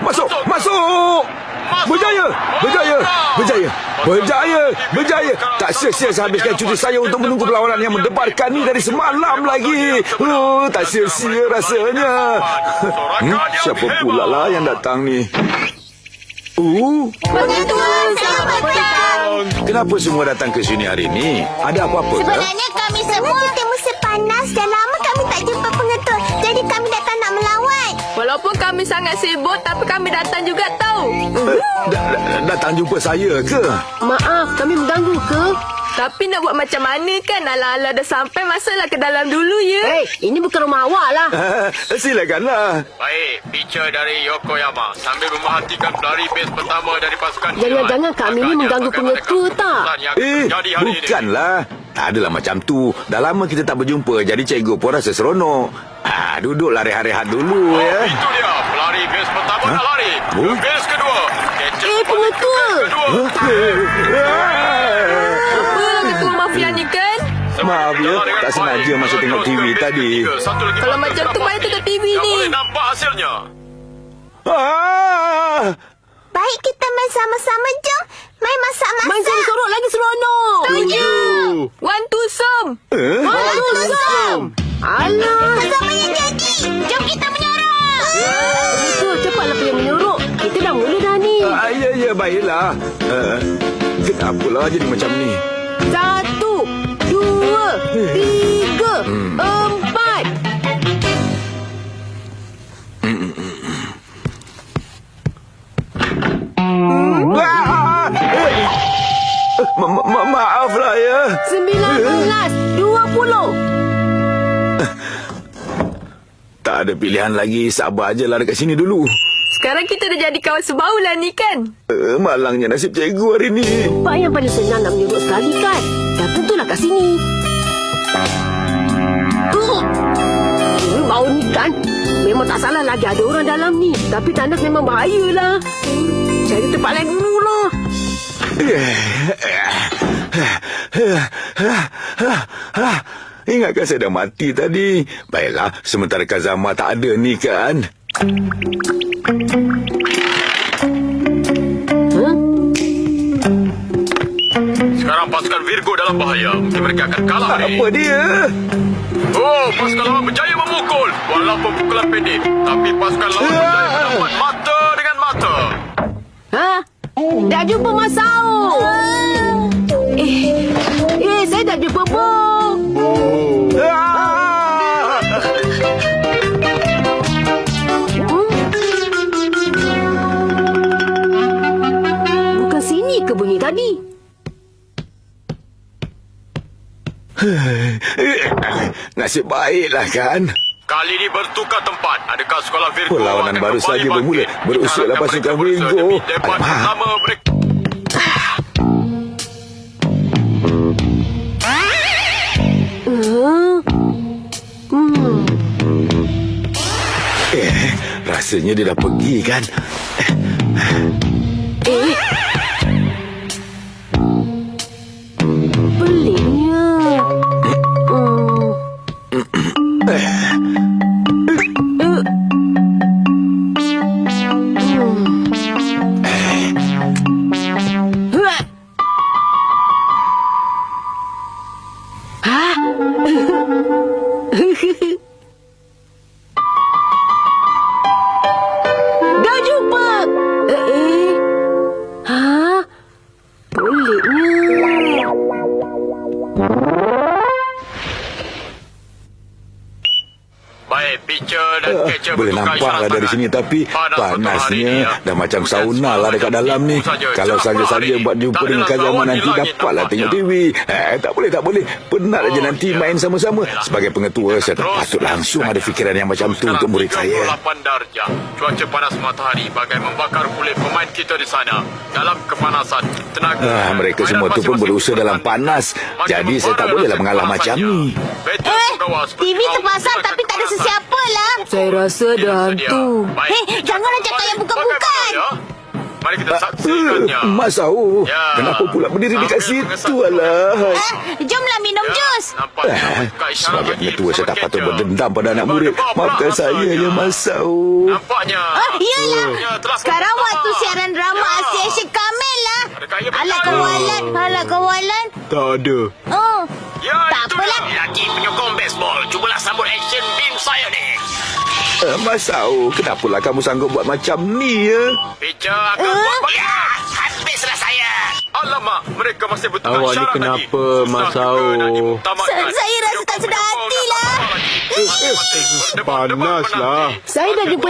Masuk. Berjaya. Tak sia-sia saya habiskan cuti saya untuk menunggu perlawanan yang mendebarkan ni dari semalam lagi. Tak sia-sia rasanya. Siapa pula lah yang datang ni? Pengetua, selamat datang. Kenapa semua datang ke sini hari ni? Ada apa-apa ke? Sebenarnya kami semua kita musim panas dan lama kami tak jumpa pengetua. Jadi kami datang nak melawat. Walaupun kami sangat sibuk, tapi kami datang juga tahu. Datang jumpa saya ke? Maaf, kami mengganggu ke? Tapi nak buat macam mana kan? Ala-ala dah sampai, masuklah ke dalam dulu ya. Hei, ini bukan rumah awak lah. Silakanlah. Baik, pitcher dari Yokoyama sambil memerhatikan pelari base pertama dari pasukan. Jangan-jangan kami ni mengganggu pengetua tak? Bukanlah. Tak adalah macam tu. Dah lama kita tak berjumpa, jadi cikgu pun rasa seronok. Duduklah rehat-rehat dulu ya. Itu dia, pelari base pertama nak lari. Base kedua. Pengetua. Apalah ketua mafia ni kan? Maaf ya, tak sengaja masa tengok TV tadi. Kalau macam tu, payah tengok TV ni. Boleh nampak hasilnya. Baik, kita main sama-sama, jom. Main masak-masak. Main sini sorok lagi seronok. Setuju. One two som. Alah. Sama yang jadi. Jom kita menyorok. Pengetua, cepatlah pergi menyorok. Kita dah mula dah ni. Ya, baiklah. Kenapalah jadi macam ni? 1, 2, 3, 4. Maaflah ya. 19, 20. Tak ada pilihan lagi. Sabar je lah dekat sini dulu. Sekarang kita dah jadi kawan sebaulah ni kan? Malangnya nasib cikgu hari ni. Pak yang paling senang nak menyorok sekali kan? Dah tentulah kat sini. Bau ni kan? Memang tak salah lagi ada orang dalam ni. Tapi tandas memang bahayalah. Cari tempat lain dulu lah. Ingatkan saya dah mati tadi. Baiklah, sementara Kazama tak ada ni kan. Sekarang pasukan Virgo dalam bahaya. Mungkin mereka akan kalah ni. Apa dia? Pasukan lawan berjaya memukul. Walaupun pukulan pendek. Tapi pasukan lawan berjaya mendapat mata dengan mata. Dah jumpa Masao. Saya dah jumpa Bong. Bukan sini ke bunyi tadi? Nasib baiklah kan. Kali ini bertukar tempat. Adakah sekolah Virgo Perlawanan akan baru kembali saja bermula. Berusutlah pasukan Virgo. demi debat pertama mereka. Rasanya dia dah pergi kan. Peliknya. Dah jumpa. Peliknya. Baik, pitcher dan catcher Boleh bertukar nampak lah isyarat dari tangan. sini. Tapi Panas betul hari ni, panasnya ya. dah macam Hujan sauna semalam lah dekat macam dalam ni. tipu saja. Kalau Cerah saja-saja hari ni. buat jumpa Tak dengan adalah Kazama kawan di nanti langit dapatlah tengok nampaknya. TV. Tak boleh. Penat aja nanti ya. main sama-sama. Sebagai pengetua, saya tak Terus. patut langsung ada fikiran yang macam tu Sekarang untuk murid saya. 38 darjah. Cuaca panas matahari bagai membakar kulit pemain kita di sana. Dalam kepanasan, tenaga. Mereka semua tu pun berusaha dalam panas. Jadi saya tak bolehlah mengalah macam ni. TV terpasang tapi tak ada sesiapa lah. Saya rasa ada hantu. Janganlah cakap yang bukan-bukan. Mari kita saksikannya. Masau, Ya. kenapa pula berdiri dekat situ, alah? Jomlah minum jus. Nampaknya mereka isyarat Sebagai bagi pengetua, saya tak Tuan patut Keja. berdendam pada anak murid. Sebab Maafkan saya, bahasanya. ya Masau. Nampaknya. Iyalah. Ya, telah Sekarang berkata. waktu siaran drama Ya. Asia Asyik Kamil lah. Adakah ia Alah percaya? kawalan. Alah kawalan. Tak ada. Oh. Ya, Tak itu apalah. dia. Laki penyokong baseball. Cubalah sambut action beam saya ni. Masau, kenapalah kamu sanggup buat macam ni, ya? Picha akan buat balik. Ya, habislah saya. Alamak, mereka masih bertukar Awak ni syarat lagi. kenapa, Susah Mas juga Au? nak dimuktamadkan. Saya rasa tak sedar hati lah. Penyokong nak apa lagi? Panaslah. Saya dah jumpa